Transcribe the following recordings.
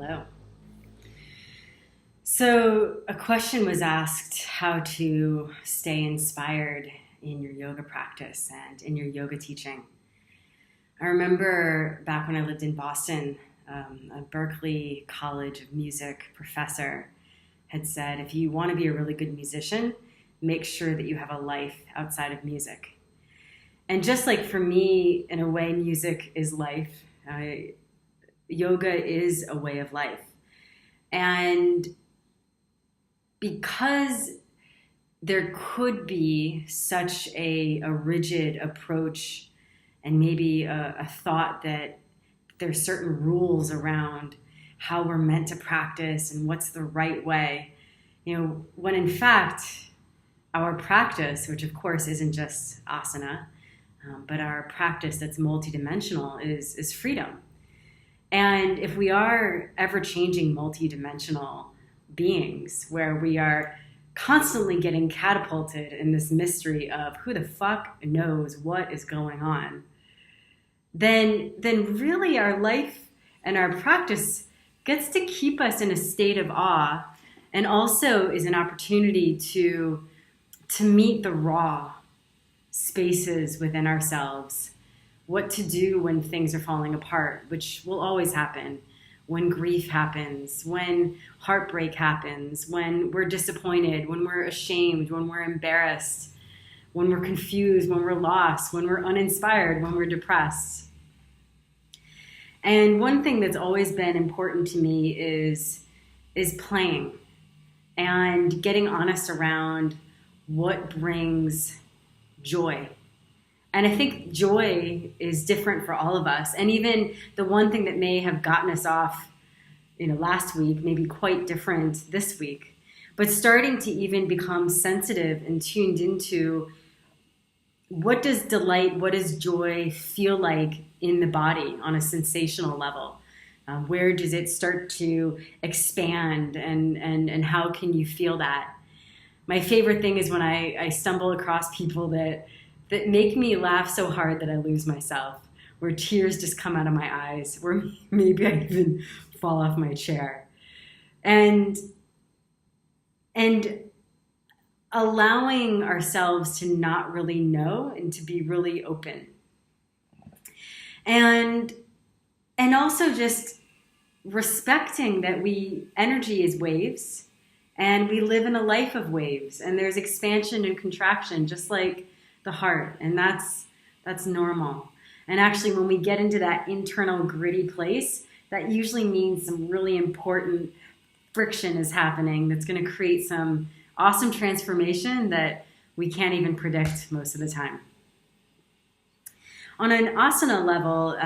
Hello. So, a question was asked how to stay inspired in your yoga practice and in your yoga teaching. I remember back when I lived in Boston, a Berklee College of Music professor had said, if you want to be a really good musician, make sure that you have a life outside of music. And just like for me, in a way, music is life. Yoga is a way of life. And because there could be such a rigid approach and maybe a thought that there's certain rules around how we're meant to practice and what's the right way, when in fact our practice, which of course isn't just asana, but our practice that's multidimensional is freedom. And if we are ever-changing multidimensional beings where we are constantly getting catapulted in this mystery of who the fuck knows what is going on, then really our life and our practice gets to keep us in a state of awe, and also is an opportunity to meet the raw spaces within ourselves, what to do when things are falling apart, which will always happen, when grief happens, when heartbreak happens, when we're disappointed, when we're ashamed, when we're embarrassed, when we're confused, when we're lost, when we're uninspired, when we're depressed. And one thing that's always been important to me is playing and getting honest around what brings joy. And I think joy is different for all of us. And even the one thing that may have gotten us off, last week, may be quite different this week. But starting to even become sensitive and tuned into what does delight, what does joy feel like in the body on a sensational level? Where does it start to expand, and how can you feel that? My favorite thing is when I stumble across people that make me laugh so hard that I lose myself, where tears just come out of my eyes, where maybe I even fall off my chair. And allowing ourselves to not really know and to be really open. And also just respecting that energy is waves, and we live in a life of waves, and there's expansion and contraction, just like the heart, and that's normal. And actually, when we get into that internal gritty place, that usually means some really important friction is happening that's going to create some awesome transformation that we can't even predict most of the time. On an asana level,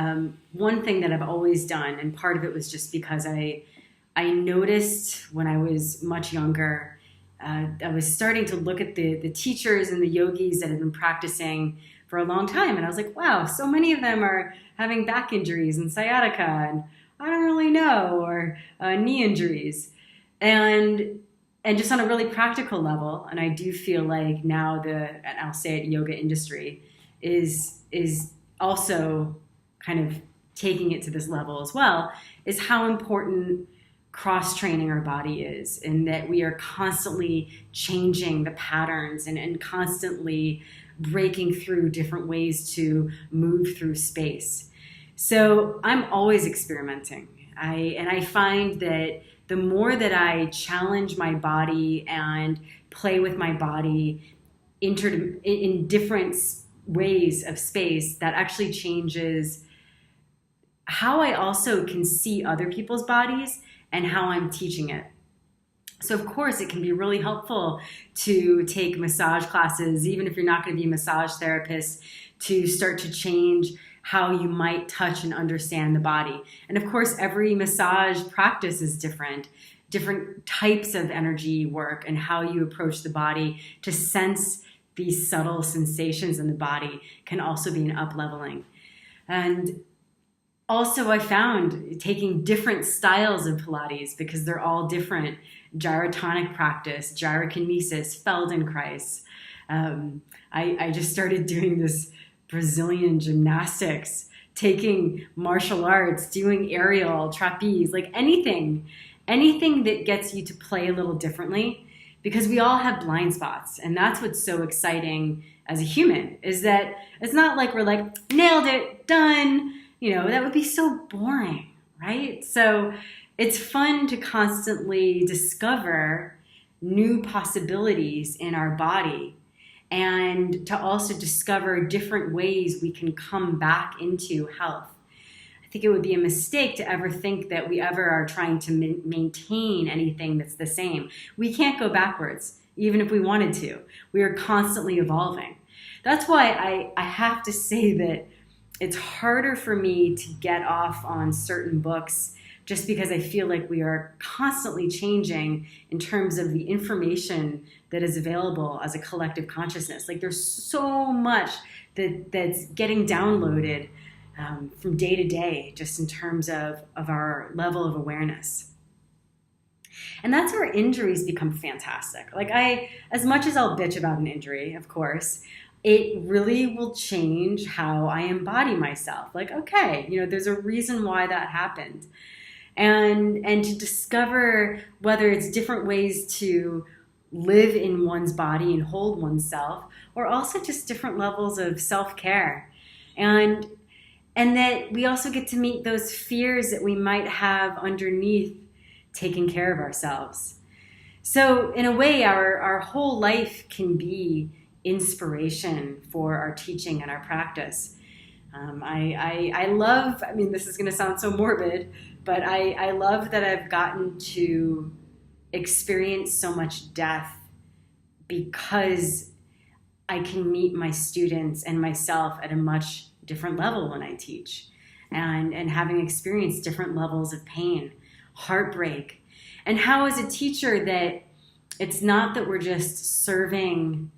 one thing that I've always done, and part of it was just because I noticed when I was much younger, I was starting to look at the teachers and the yogis that had been practicing for a long time. And I was like, wow, so many of them are having back injuries and sciatica, and I don't really know, or knee injuries. And just on a really practical level, and I do feel like now and I'll say it, yoga industry is also kind of taking it to this level as well, is how important cross-training our body is, and that we are constantly changing the patterns and constantly breaking through different ways to move through space. So I'm always experimenting. I find that the more that I challenge my body and play with my body in different ways of space, that actually changes how I also can see other people's bodies and how I'm teaching it. So of course it can be really helpful to take massage classes, even if you're not going to be a massage therapist, to start to change how you might touch and understand the body. And of course every massage practice is different types of energy work, and how you approach the body to sense these subtle sensations in the body can also be an up-leveling. And also, I found taking different styles of Pilates, because they're all different: gyrotonic practice, gyrokinesis, Feldenkrais. I just started doing this Brazilian gymnastics taking martial arts, doing aerial, trapeze, like anything that gets you to play a little differently, because we all have blind spots. And that's what's so exciting as a human, is that it's not like we're like, nailed it, done. That would be so boring, right? So it's fun to constantly discover new possibilities in our body, and to also discover different ways we can come back into health. I think it would be a mistake to ever think that we ever are trying to maintain anything that's the same. We can't go backwards, even if we wanted to. We are constantly evolving. That's why I have to say that it's harder for me to get off on certain books, just because I feel like we are constantly changing in terms of the information that is available as a collective consciousness. Like, there's so much that's getting downloaded from day to day, just in terms of our level of awareness. And that's where injuries become fantastic. Like, as much as I'll bitch about an injury, of course, it really will change how I embody myself. Like, okay, there's a reason why that happened. And to discover whether it's different ways to live in one's body and hold oneself, or also just different levels of self-care. And that we also get to meet those fears that we might have underneath taking care of ourselves. So in a way, our whole life can be inspiration for our teaching and our practice. I love, this is going to sound so morbid, but I love that I've gotten to experience so much death, because I can meet my students and myself at a much different level when I teach, and having experienced different levels of pain, heartbreak, and how as a teacher that it's not that we're just serving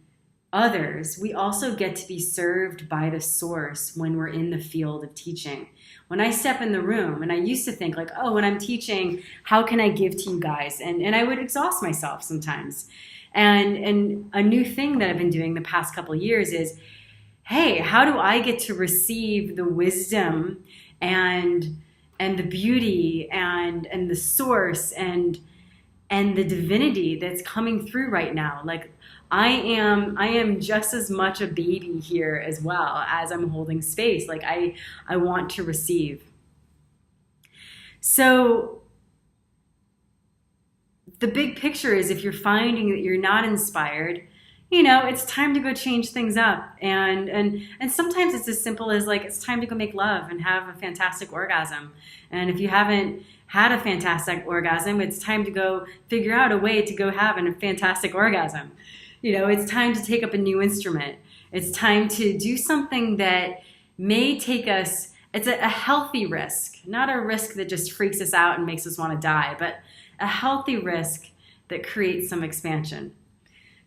others, we also get to be served by the source when we're in the field of teaching. When I step in the room, and I used to think like, oh, when I'm teaching, how can I give to you guys? And I would exhaust myself sometimes. And a new thing that I've been doing the past couple of years is, hey, how do I get to receive the wisdom and the beauty and the source and the divinity that's coming through right now? Like, I am just as much a baby here as well, as I'm holding space. Like, I want to receive. So the big picture is, if you're finding that you're not inspired, it's time to go change things up. And sometimes it's as simple as like, it's time to go make love and have a fantastic orgasm. And if you haven't had a fantastic orgasm, it's time to go figure out a way to go have a fantastic orgasm. It's time to take up a new instrument. It's time to do something that may take us, it's a healthy risk, not a risk that just freaks us out and makes us want to die, but a healthy risk that creates some expansion.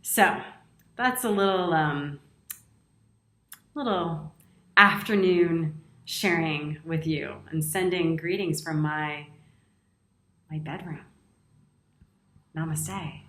So that's a little afternoon sharing with you, and sending greetings from my bedroom. Namaste.